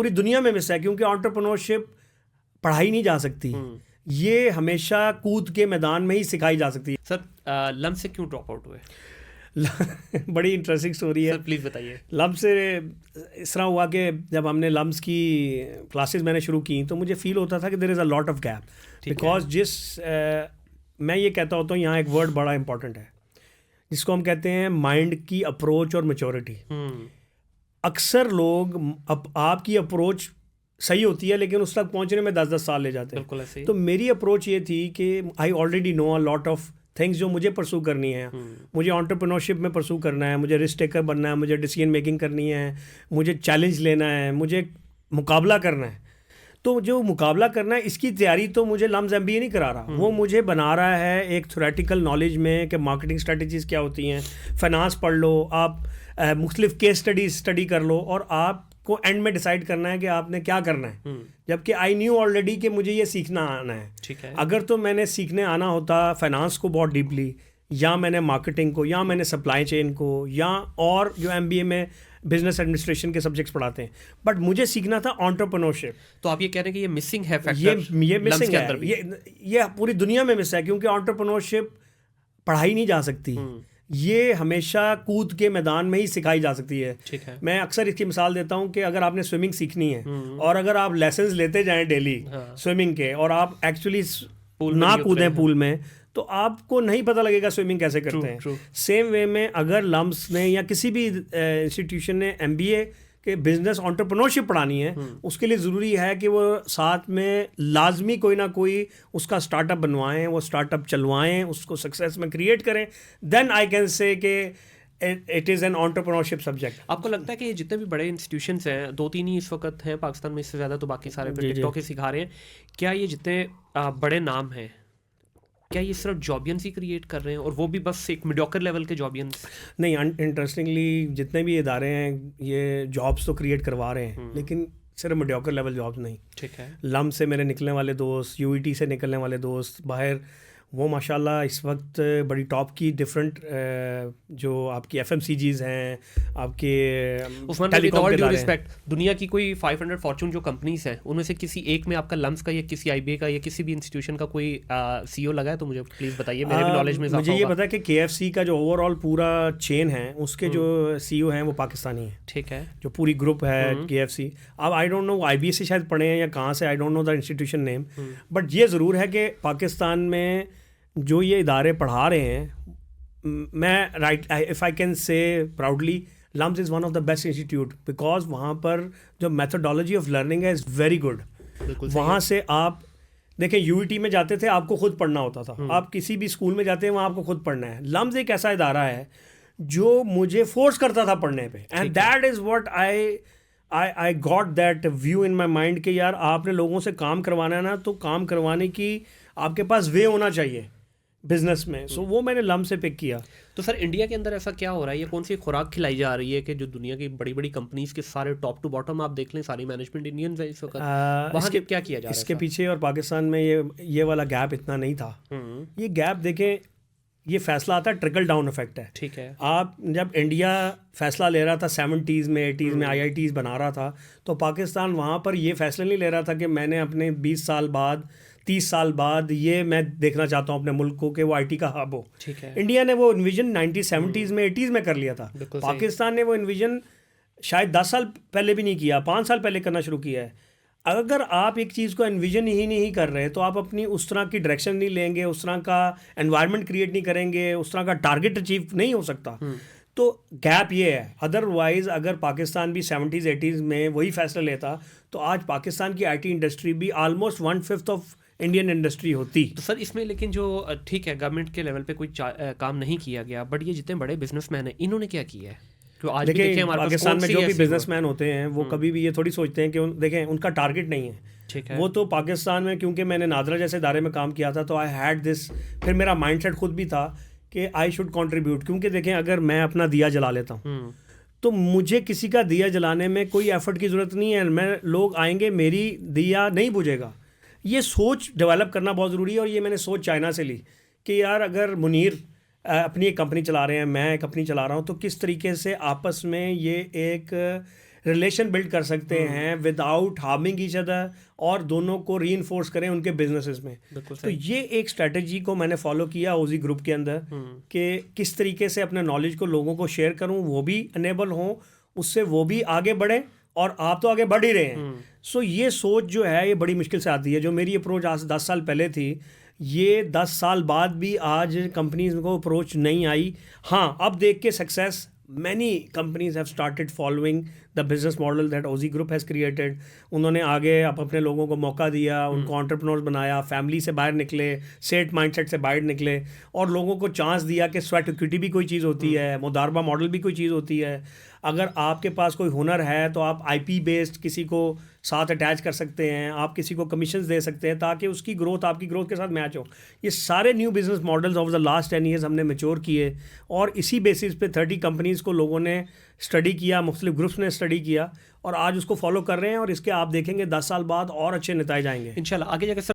پوری دنیا میں مس ہے، کیونکہ انٹرپرینورشپ پڑھائی نہیں جا سکتی، یہ ہمیشہ کود کے میدان میں ہی سکھائی جا سکتی ہے. سر لمس سے کیوں ڈراپ آؤٹ ہوئے؟ بڑی انٹرسٹنگ سٹوری ہے. سر پلیز بتائیے. لمس سے اس طرح ہوا کہ جب ہم نے لمس کی کلاسز میں نے شروع کی تو مجھے فیل ہوتا تھا کہ دیر از اے لاٹ آف گیپ، بیکاز میں یہ کہتا ہوتا ہوں یہاں ایک ورڈ بڑا امپورٹنٹ ہے جس کو ہم کہتے ہیں مائنڈ کی اپروچ اور میچورٹی. اکثر لوگ آپ کی اپروچ صحیح ہوتی ہے لیکن اس تک پہنچنے میں 10 سال لے جاتے ہیں. بالکل ایسے ہی. تو میری اپروچ یہ تھی کہ I already know a lot of things جو مجھے پرسو کرنی ہے. مجھے انٹرپرینورشپ میں پرسو کرنا ہے، مجھے رسک ٹیکر بننا ہے، مجھے ڈیسیژن میکنگ کرنی ہے، مجھے چیلنج لینا ہے، مجھے مقابلہ کرنا ہے. تو جو مقابلہ کرنا ہے اس کی تیاری تو مجھے لمز MBA نہیں کرا رہا، وہ مجھے بنا رہا ہے ایک تھیوریٹیکل نالج میں کہ مارکیٹنگ اسٹریٹجیز کیا ہوتی ہیں، فائنانس پڑھ لو آپ، مختلف کیس اسٹڈی کر لو، اور آپ کو اینڈ میں ڈیسائیڈ کرنا ہے کہ آپ نے کیا کرنا ہے. جبکہ آئی نیو آلریڈی کہ مجھے یہ سیکھنا آنا ہے. اگر تو میں نے سیکھنے آنا ہوتا فائنانس کو بہت ڈیپلی، یا میں نے مارکیٹنگ کو، یا میں نے سپلائی چین کو، یا اور جو MBA میں بزنس ایڈمنسٹریشن کے سبجیکٹس پڑھاتے ہیں، بٹ مجھے سیکھنا تھا انٹرپرینورشپ. تو آپ یہ کہہ رہے ہیں کہ یہ مسنگ ہے فیکٹر، یہ مسنگ ہے، یہ پوری دنیا میں مس ہے، کیونکہ انٹرپرینورشپ پڑھائی نہیں جا سکتی، یہ ہمیشہ کود کے میدان میں ہی سکھائی جا سکتی ہے. میں اکثر اس کی مثال دیتا ہوں کہ اگر آپ نے سوئمنگ سیکھنی ہے اور اگر آپ لیسنز لیتے جائیں ڈیلی سوئمنگ کے اور آپ ایکچولی نہ کودیں پول میں تو آپ کو نہیں پتہ لگے گا سوئمنگ کیسے کرتے ہیں. سیم وے میں اگر لمس نے یا کسی بھی انسٹیٹیوشن نے MBA کہ بزنس انٹرپرینورشپ پڑھانی ہے، اس کے لیے ضروری ہے کہ وہ ساتھ میں لازمی کوئی نہ کوئی اس کا اسٹارٹ اپ بنوائیں، وہ اسٹارٹ اپ چلوائیں، اس کو سکسیس میں کریٹ کریں. دین آئی کین سے کہ it is an entrepreneurship subject. آپ کو لگتا ہے کہ جتنے بھی بڑے انسٹیٹیوشنس ہیں، 2-3 ہی اس وقت ہیں پاکستان میں، اس سے زیادہ تو باقی سارے ٹک ٹاک ہی سکھا رہے ہیں، کیا یہ جتنے بڑے نام ہیں کیا یہ صرف جابینس ہی کریٹ کر رہے ہیں، اور وہ بھی بس ایک میڈیوکر لیول کے جابینس؟ نہیں، انٹرسٹنگلی جتنے بھی ادارے ہیں یہ جابس تو کریٹ کروا رہے ہیں، لیکن صرف میڈیوکر لیول جابس نہیں. ٹھیک ہے. لم سے میرے نکلنے والے دوست، UET سے نکلنے والے دوست باہر، وہ ماشاء اللہ اس وقت بڑی ٹاپ کی ڈفرینٹ جو آپ کی FMCGs ہیں، آپ کے ٹیلی کام کے رسپیکٹ، دنیا کی کوئی 500 فارچون جو کمپنیز ہیں ان میں سے کسی ایک میں آپ کا لمس کا یا کسی IBA کا یا کسی بھی انسٹیٹیوشن کا کوئی CEO لگا ہے تو مجھے پلیز بتائیے، میرے بھی نالج میں اضافہ ہوگا. مجھے یہ پتا ہے کہ KFC کا جو اوور آل پورا چین ہے اس کے جو CEO ہیں وہ پاکستانی ہیں. ٹھیک ہے. جو پوری گروپ ہے KFC، اب آئی ڈونٹ نو IBA سے شاید پڑھے ہیں یا کہاں سے، I don't know the institution name, but یہ ضرور ہے کہ پاکستان میں جو یہ ادارے پڑھا رہے ہیں، میں if I can say proudly LUMS is one of the best institute, because وہاں پر جو میتھڈالوجی آف لرننگ ہے از ویری گڈ. وہاں سے آپ دیکھیں UET میں جاتے تھے آپ کو خود پڑھنا ہوتا تھا، آپ کسی بھی اسکول میں جاتے ہیں وہاں آپ کو خود پڑھنا ہے. لمز ایک ایسا ادارہ ہے جو مجھے فورس کرتا تھا پڑھنے پہ، and that is what I got that view in my mind کہ یار آپ نے لوگوں سے کام کروانا ہے نا تو کام کروانے کی آپ کے پاس وے ہونا چاہیے بزنس میں. سو وہ میں نے لم سے پک کیا. تو سر انڈیا کے اندر ایسا کیا ہو رہا ہے، یہ کون سی خوراک کھلائی جا رہی ہے کہ جو دنیا کی بڑی بڑی کمپنیز کے سارے ٹاپ ٹو باٹم آپ دیکھ لیں ساری مینجمنٹ انڈینز ہیں اس وقت، وہاں کیا کیا جا رہا ہے؟ اس کے پیچھے اور پاکستان میں یہ والا گیپ اتنا نہیں تھا. یہ گیپ دیکھیں، یہ فیصلہ آتا ہے ٹرکل ڈاؤن افیکٹ ہے. ٹھیک ہے. آپ جب انڈیا فیصلہ لے رہا تھا 70s میں 80s میں IITs بنا رہا تھا تو پاکستان وہاں پر یہ فیصلہ نہیں لے رہا تھا کہ میں نے اپنے 20 سال بعد 30 سال بعد یہ میں دیکھنا چاہتا ہوں اپنے ملک کو کہ وہ IT کا ہب ہو. انڈیا نے وہ انویژن 70s میں 80s میں کر لیا تھا. پاکستان نے وہ انویژن شاید 10 سال پہلے بھی نہیں کیا، 5 سال پہلے کرنا شروع کیا ہے. اگر آپ ایک چیز کو انویژن ہی نہیں کر رہے تو آپ اپنی اس طرح کی ڈائریکشن نہیں لیں گے، اس طرح کا انوائرمنٹ کریٹ نہیں کریں گے، اس طرح کا ٹارگیٹ اچیو نہیں ہو سکتا. تو گیپ یہ ہے. ادروائز اگر پاکستان بھی 70s 80s میں وہی فیصلہ لیتا تو آج پاکستان کی IT انڈسٹری بھی آلموسٹ 1/5 آف انڈین انڈسٹری ہوتی. تو سر اس میں لیکن جو ٹھیک ہے گورنمنٹ کے لیول پہ کوئی کام نہیں کیا گیا، بٹ یہ جتنے بڑے بزنس مین ہیں انہوں نے کیا کیا ہے؟ دیکھیں پاکستان میں جو بھی بزنس مین ہوتے ہیں وہ کبھی بھی یہ تھوڑی سوچتے ہیں کہ دیکھیں ان کا ٹارگیٹ نہیں ہے. وہ تو پاکستان میں کیونکہ میں نے نادرا جیسے ادارے میں کام کیا تھا تو آئی ہیڈ دس، پھر میرا مائنڈ سیٹ خود بھی تھا کہ آئی شوڈ کنٹریبیوٹ. کیونکہ دیکھیں اگر میں اپنا دیا جلا لیتا ہوں تو مجھے کسی کا دیا جلانے میں کوئی ایفرٹ کی ضرورت نہیں ہے. میں لوگ آئیں گے، میری دیا نہیں بجھے گا. یہ سوچ ڈیولپ کرنا بہت ضروری ہے. اور یہ میں نے سوچ چائنا سے لی کہ یار اگر منیر اپنی ایک کمپنی چلا رہے ہیں، میں ایک کمپنی چلا رہا ہوں، تو کس طریقے سے آپس میں یہ ایک ریلیشن بلڈ کر سکتے ہیں with out harming each other, اور دونوں کو ری انفورس کریں ان کے بزنسز میں. تو یہ ایک اسٹریٹجی کو میں نے فالو کیا اوزی گروپ کے اندر کہ کس طریقے سے اپنے نالج کو لوگوں کو شیئر کروں, وہ بھی انیبل ہوں, اس سے وہ بھی آگے بڑھیں, اور آپ تو آگے بڑھ ہی رہے ہیں. سو یہ سوچ جو ہے یہ بڑی مشکل سے آتی ہے. جو میری اپروچ آج 10 سال پہلے تھی, یہ 10 سال بعد بھی آج کمپنیز کو اپروچ نہیں آئی. ہاں اب دیکھ کے success, many companies have started following the business model that OZ Group has created. انہوں نے آگے اپنے لوگوں کو موقع دیا, ان کو انٹرپرنورز بنایا, فیملی سے باہر نکلے, سیٹ مائنڈ سیٹ سے باہر نکلے, اور لوگوں کو چانس دیا کہ سویٹ اکویٹی بھی کوئی چیز ہوتی ہے, مداربہ ماڈل بھی کوئی چیز ہوتی ہے. اگر آپ کے پاس کوئی ہنر ہے تو آپ آئی پی بیسڈ کسی کو ساتھ اٹیچ کر سکتے ہیں, آپ کسی کو کمیشنز دے سکتے ہیں تاکہ اس کی گروتھ آپ کی گروتھ کے ساتھ میچ ہو. یہ سارے new business models of the last 10 years ہم نے میچور کیے, اور اسی بیسس پہ 30 کمپنیز کو لوگوں نے اسٹڈی کیا, مختلف گروپس نے اسٹڈی کیا, اور آج اس کو فالو کر رہے ہیں, اور اس کے آپ دیکھیں گے 10 سال بعد اور اچھے نتائج آئیں گے انشاءاللہ. آگے جا کے